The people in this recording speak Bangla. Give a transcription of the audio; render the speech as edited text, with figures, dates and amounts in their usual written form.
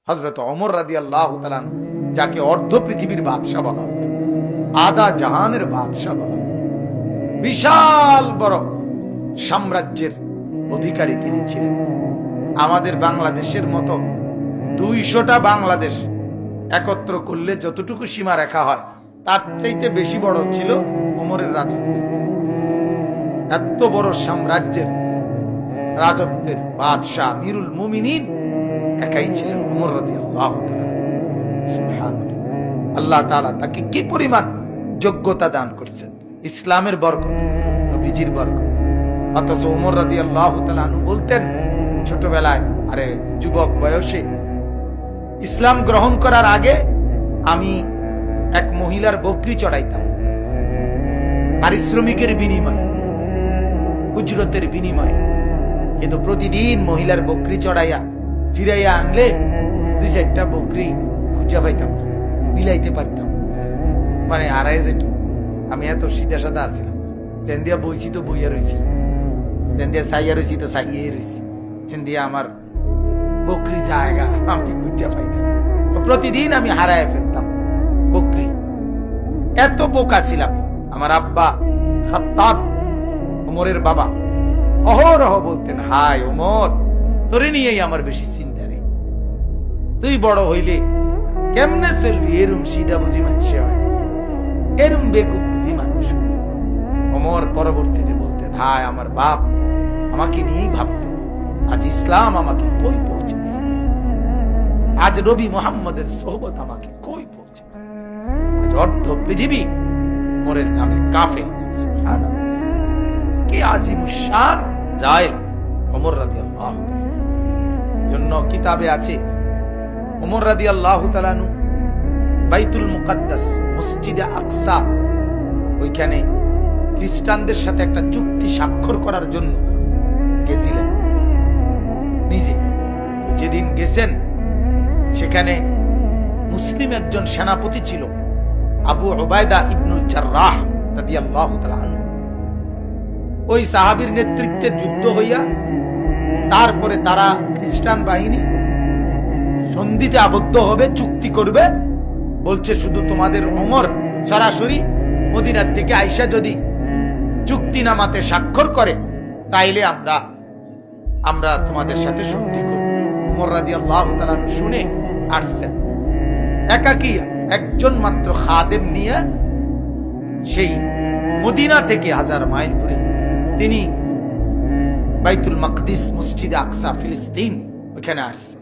হযরত ওমর রাদিয়াল্লাহু তাআলা আনহু, যাকে অর্ধ পৃথিবীর বাদশা বলা হতো, আধা জাহানের বাদশা বলা হতো, বিশাল বড় সাম্রাজ্যের অধিকারী তিনি ছিলেন। আমাদের বাংলাদেশের মতো 200টা বাংলাদেশ একত্র করলে যতটুকু সীমা রেখা হয়, তার চাইতে বেশি বড় ছিল ওমরের রাজত্ব। এত বড় সাম্রাজ্যের রাজত্বের বাদশাহ আমিরুল মুমিনিন একাই ছিলেন ওমর রাদিয়াল্লাহু তাআলা। সুবহানাল্লাহ। আল্লাহ তাআলা তাকে কি পরিমাণ যোগ্যতা দান করছেন, ইসলামের বরকত, নবীজির বরকত। অথচ ওমর রাদিয়াল্লাহু তাআলা আনহু বলতেন ছোটবেলায়, আরে যুবক বয়সে, ইসলাম গ্রহণ করার আগে আমি এক মহিলার বকরি চড়াইতাম পারিশ্রমিকের বিনিময়ে, উজরতের বিনিময়ে। কিন্তু প্রতিদিন মহিলার বকরি চড়াইয়া ফিরাইয়া আনলে 2-4টা বকরি খুঁজা পাইতাম না, মিলাইতে পারতাম, মানে হারাই যেত। আমি এত সিধা সাদা আছিলাম, তেন দিয়া বইছি তো বইয়া রয়েছি, তেন দিয়া সাইয়া রয়েছি তো সাইয়ে রয়েছি, হেন দিয়া আমার বকরি জায়গা আমি খুঁজা পাইতাম। প্রতিদিন আমি হারায় ফেলতাম বকরি, এত বোকা ছিলাম। আমার আব্বা খাত্তাব, ওমরের বাবা, অহরহ বলতেন, হায় ওমর, তোরে নিয়েই আমার বেশি চিন্তা রে, তুই বড় হইলে কেমনে চলবি, এরম সিধা বুঝি মানুষ হয়, এরম বেকুব বুঝি মানুষ। ওমর পরবর্তীতে বলতেন, হায় আমার বাপ আমাকে নিয়েই ভাবতেন, আজ ইসলাম আমাকে কই পৌঁছেছে, আজ নবী মুহাম্মদের সোহবত আমাকে কই পৌঁছে, আজ অর্ধ পৃথিবী ওমরের নামে কাফে। সুবহানাল্লাহ। কি আজিমুশ শান জায়েল ওমর রাদিয়াল্লাহু জন্য কিতাবে আছে, ওমর রাদিয়াল্লাহু তাআলা আনহু বাইতুল মুকাদ্দাস, মসজিদে আকসা, ওইখানে খ্রিস্টানদের সাথে একটা চুক্তি স্বাক্ষর করার জন্য গেছিলেন নিজে। যেদিন গেছেন সেখানে মুসলিম একজন সেনাপতি ছিল, আবু উবায়দা ইবনুল জাররাহ রাদিয়াল্লাহু তাআলা আনহু। ওই সাহাবীর নেতৃত্বে যুদ্ধ হইয়া তারপরে তারা খ্রিস্টান বাহিনী সন্ধিতে আবদ্ধ হবে, চুক্তি করবে। বলছে শুধু তোমাদের ওমর সরাসরি মদিনার থেকে আইসা যদি চুক্তিনামাতে স্বাক্ষর করে, তাইলে আমরা তোমাদের সাথে সন্ধি করব। ওমর রাদিয়াল্লাহু তাআলা শুনে আসছেন, একাকী একজন মাত্র খাদেম নিয়ে সেই মদিনা থেকে 1000 মাইল দূরে তিনি বাইতুল মাকদিস, মসজিদে আকসা, ফিলিস্তিন, ওখানে আসছেন।